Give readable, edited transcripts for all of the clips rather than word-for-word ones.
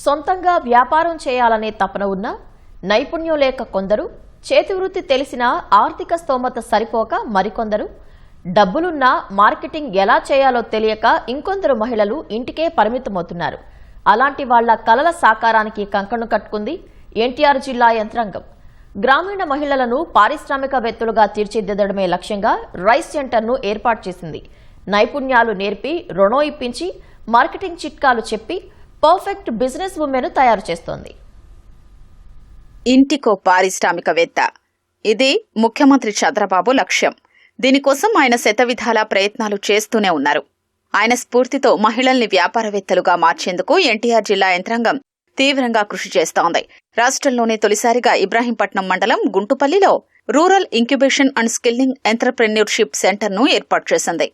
సొంతంగా వ్యాపారం చేయాలనే తపన ఉన్న నైపుణ్యం లేక కొందరు, చేతివృత్తి తెలిసినా ఆర్థిక స్తోమత సరిపోక మరికొందరు, డబ్బులున్నా మార్కెటింగ్ ఎలా చేయాలో తెలియక ఇంకొందరు మహిళలు ఇంటికే పరిమితమవుతున్నారు. అలాంటి వాళ్ల కలల సాకారానికి కంకణం కట్టుకుంది ఎన్టీఆర్ జిల్లా యంత్రాంగం. గ్రామీణ మహిళలను పారిశ్రామికవేత్తలుగా తీర్చిదిద్దడమే లక్ష్యంగా రైస్ సెంటర్ను ఏర్పాటు చేసింది. నైపుణ్యాలు నేర్పి రుణం ఇప్పించి మార్కెటింగ్ చిట్కాలు చెప్పి పర్ఫెక్ట్ బిజినెస్ ఉమెన్ తయారు చేస్తోంది. ఇంటికో పారిశ్రామికవేత్త, ఇది ముఖ్యమంత్రి చంద్రబాబు లక్ష్యం. దీనికోసం ఆయన శతవిధాల ప్రయత్నాలు చేస్తూనే ఉన్నారు. ఆయన స్ఫూర్తితో మహిళల్ని వ్యాపారవేత్తలుగా మార్చేందుకు ఎన్టీఆర్ జిల్లా యంత్రాంగం తీవ్రంగా కృషి చేస్తోంది. రాష్ట్రంలోనే తొలిసారిగా ఇబ్రాహీంపట్నం మండలం గుంటుపల్లిలో rural incubation and skilling entrepreneurship సెంటర్ను ఏర్పాటు చేసింది.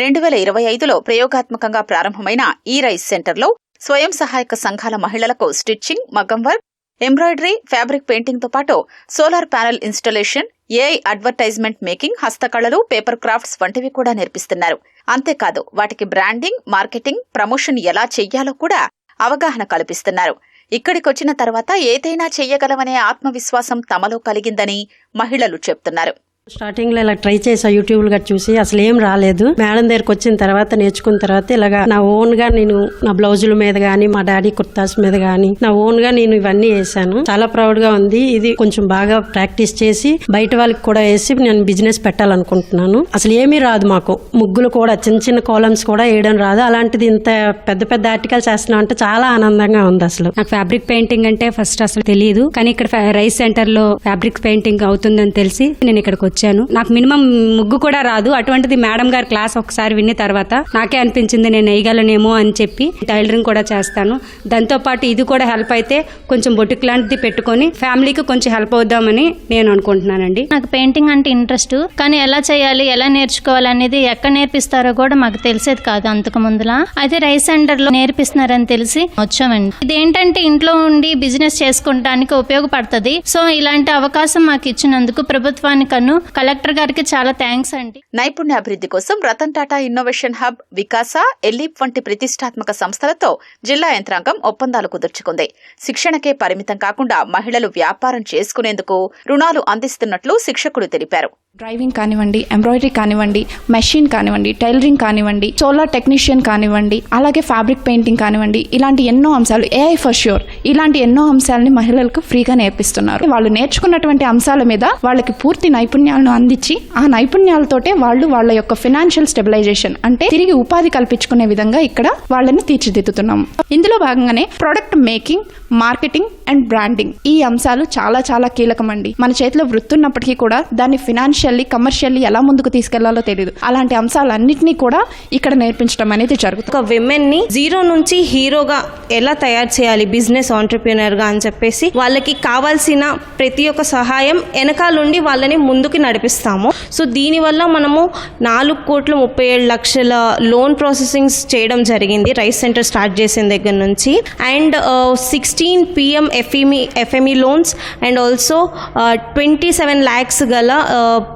రెండు 2025లో ప్రయోగాత్మకంగా ప్రారంభమైన ఈ రైస్ సెంటర్లో స్వయం సహాయక సంఘాల మహిళలకు స్టిచ్చింగ్, మగ్గం వర్క్, ఎంబ్రాయిడరీ, ఫ్యాబ్రిక్ పెయింటింగ్తో పాటు solar panel installation, AI advertisement making, హస్తకళలు, పేపర్ క్రాఫ్ట్స్ వంటివి కూడా నేర్పిస్తున్నారు. అంతేకాదు వాటికి బ్రాండింగ్, మార్కెటింగ్, ప్రమోషన్ ఎలా చెయ్యాలో కూడా అవగాహన కల్పిస్తున్నారు. ఇక్కడికొచ్చిన తర్వాత ఏదైనా చెయ్యగలమనే ఆత్మవిశ్వాసం తమలో కలిగిందని మహిళలు చెప్తున్నారు. స్టార్టింగ్ లో ఇలా ట్రై చేసా, యూట్యూబ్ గా చూసి అసలు ఏం రాలేదు. మేడం దగ్గరకు వచ్చిన తర్వాత నేర్చుకున్న తర్వాత ఇలాగా నా ఓన్ గా నేను నా బ్లౌజుల మీద గానీ, మా డాడీ కుర్తాస్ మీద గానీ నా ఓన్ గా నేను ఇవన్నీ వేసాను. చాలా ప్రౌడ్ గా ఉంది. ఇది కొంచెం బాగా ప్రాక్టీస్ చేసి బయట వాళ్ళకి కూడా వేసి నేను బిజినెస్ పెట్టాలనుకుంటున్నాను. అసలు ఏమీ రాదు మాకు, ముగ్గులు కూడా చిన్న చిన్న కాలమ్స్ కూడా వేయడం రాదు. అలాంటిది ఇంత పెద్ద పెద్ద ఆర్టికల్ చేస్తున్నాం అంటే చాలా ఆనందంగా ఉంది. అసలు నాకు ఫ్యాబ్రిక్ పెయింటింగ్ అంటే ఫస్ట్ అసలు తెలియదు, కానీ ఇక్కడ రైస్ సెంటర్ లో ఫ్యాబ్రిక్ పెయింటింగ్ అవుతుందని తెలిసి నేను ఇక్కడికి వచ్చాను. నాకు మినిమం ముగ్గు కూడా రాదు. అటువంటిది మేడం గారి క్లాస్ ఒకసారి విన్న తర్వాత నాకే అనిపించింది నేను వేయగలనేమో అని చెప్పి టైలరింగ్ కూడా చేస్తాను. దాంతో పాటు ఇది కూడా హెల్ప్ అయితే కొంచెం బొటిక్ లాంటిది పెట్టుకొని ఫ్యామిలీకి కొంచెం హెల్ప్ అవుదామని నేను అనుకుంటున్నానండి. నాకు పెయింటింగ్ అంటే ఇంట్రెస్ట్, కానీ ఎలా చేయాలి, ఎలా నేర్చుకోవాలి అనేది ఎక్కడ నేర్పిస్తారో కూడా మాకు తెలిసేది కాదు అంతకు ముందులా. అయితే రైస్ సెంటర్ లో నేర్పిస్తున్నారని తెలిసి వచ్చామండి. ఇదేంటంటే ఇంట్లో ఉండి బిజినెస్ చేసుకోవడానికి ఉపయోగపడుతుంది. సో ఇలాంటి అవకాశం మాకు ఇచ్చినందుకు ప్రభుత్వానికను కలెక్టర్ గారికి చాలా థ్యాంక్స్ అండి. నైపుణ్యాభివృద్ధి కోసం రతన్ టాటా ఇన్నోవేషన్ హబ్, వికాస, ఎల్లీప్ వంటి ప్రతిష్టాత్మక సంస్థలతో జిల్లా యంత్రాంగం ఒప్పందాలు కుదుర్చుకుంది. శిక్షణకే పరిమితం కాకుండా మహిళలు వ్యాపారం చేసుకునేందుకు రుణాలు అందిస్తున్నట్లు శిక్షకుడు తెలిపారు. డ్రైవింగ్ కానివ్వండి, ఎంబ్రాయిడరీ కానివ్వండి, మెషిన్ కానివ్వండి, టైలరింగ్ కానివ్వండి, సోలార్ టెక్నీషియన్ కానివ్వండి, అలాగే ఫ్యాబ్రిక్ పెయింటింగ్ కానివ్వండి, ఇలాంటి ఎన్నో అంశాలు, ఏఐ ఫర్ ష్యూర్, ఇలాంటి ఎన్నో అంశాలని మహిళలకు ఫ్రీగా నేర్పిస్తున్నారు. వాళ్ళు నేర్చుకున్నటువంటి అంశాల మీద వాళ్ళకి పూర్తి నైపుణ్యాలను అందించి ఆ నైపుణ్యాలతోటే వాళ్ళు వాళ్ళ యొక్క ఫైనాన్షియల్ స్టెబిలైజేషన్ అంటే తిరిగి ఉపాధి కల్పించుకునే విధంగా ఇక్కడ వాళ్ళని తీర్చిదిద్దుతున్నాము. ఇందులో భాగంగానే product making, marketing and branding, ఈ అంశాలు చాలా చాలా కీలకమండి. మన చేతిలో వృత్తున్నప్పటికీ కూడా దాన్ని ఫైనాన్షియల్లీ, కమర్షియల్లీ ఎలా ముందుకు తీసుకెళ్లాలో తెలియదు. అలాంటి అంశాలన్నింటినీ కూడా ఇక్కడ నేర్పించడం అనేది జరుగుతుంది. ఒక విమెన్ ని జీరో నుంచి హీరోగా ఎలా తయారు చేయాలి, బిజినెస్ ఆంటర్‌ప్రెన్యూర్ గా అని చెప్పేసి వాళ్ళకి కావాల్సిన ప్రతి ఒక్క సహాయం వెనకాలండి వాళ్ళని ముందుకు నడిపిస్తాము. సో దీనివల్ల మనము 4,37,00,000 లోన్ ప్రాసెసింగ్స్ చేయడం జరిగింది రైస్ సెంటర్ స్టార్ట్ చేసిన దగ్గర నుంచి. And 16 PM FME loans and also 27 lakhs గల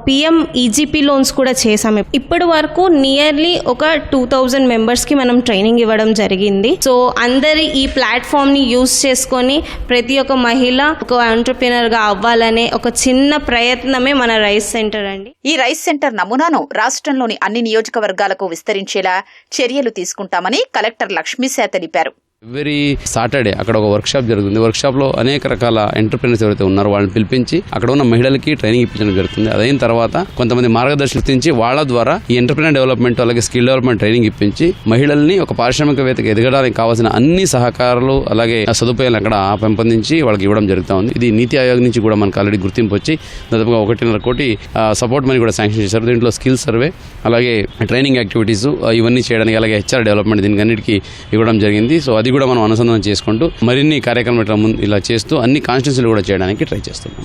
PM EGP లోన్స్ కూడా చేసాము. ఇప్పటి వరకు నియర్లీ ఒక 2000 మెంబర్స్కి మనం ట్రైనింగ్ ఇవ్వడం జరిగింది. సో అందరి ఈ ప్లాట్ఫామ్ని యూజ్ చేసుకొని ప్రతి ఒక్క మహిళ ఒక ఆంటర్‌ప్రెన్యూర్‌గా అవ్వాలనే ఒక చిన్న ప్రయత్నమే మన రైస్ సెంటర్ అండి. ఈ రైస్ సెంటర్ నమూనాను రాష్ట్రంలోని అన్ని నియోజకవర్గాలకు విస్తరించేలా చర్యలు తీసుకుంటామని కలెక్టర్ లక్ష్మీశా తెలిపారు. ఎవ్రీ సాటర్డే అక్కడ ఒక వర్క్షాప్ జరుగుతుంది. వర్క్షాప్లో అనేక రకాల ఎంటర్‌ప్రెన్యూర్స్ ఎవరైతే ఉన్నారో వాళ్ళని పిలిపించి అక్కడ ఉన్న మహిళలకి ట్రైనింగ్ ఇప్పించడం జరుగుతుంది. అదైన తర్వాత కొంతమంది మార్గదర్శకులు ఇప్పించి వాళ్ళ ద్వారా ఈ ఎంటర్‌ప్రెన్యూర్ డెవలప్మెంట్, అలాగే స్కిల్ డెవలప్మెంట్ ట్రైనింగ్ ఇప్పించి మహిళల్ని ఒక పారిశ్రామికవేత్తగా ఎదగడానికి కావాల్సిన అన్ని సహకారాలు అలాగే సదుపాయాలు అక్కడ పెంపొందించి వాళ్ళకి ఇవ్వడం జరుగుతూ ఉంది. ఇది నీతి ఆయోగ్ నుంచి కూడా మనకు ఆల్రెడీ గుర్తింపు వచ్చి దాదాపుగా 1.5 కోటి సపోర్ట్ మనీ కూడా శాంక్షన్ చేశారు. దీంట్లో స్కిల్ సర్వే, అలాగే ట్రైనింగ్ యాక్టివిటీస్ ఇవన్నీ చేయడానికి, అలాగే HR డెవలప్మెంట్ దీనికి అన్నిటికీ ఇవ్వడం జరిగింది. సో అది కూడా మనం అనుసంధానం చేసుకుంటూ మరిన్ని కార్యక్రమాలు ఇలా చేస్తూ అన్ని కాన్స్టిట్యూన్సీలు కూడా చేయడానికి ట్రై చేస్తున్నాం.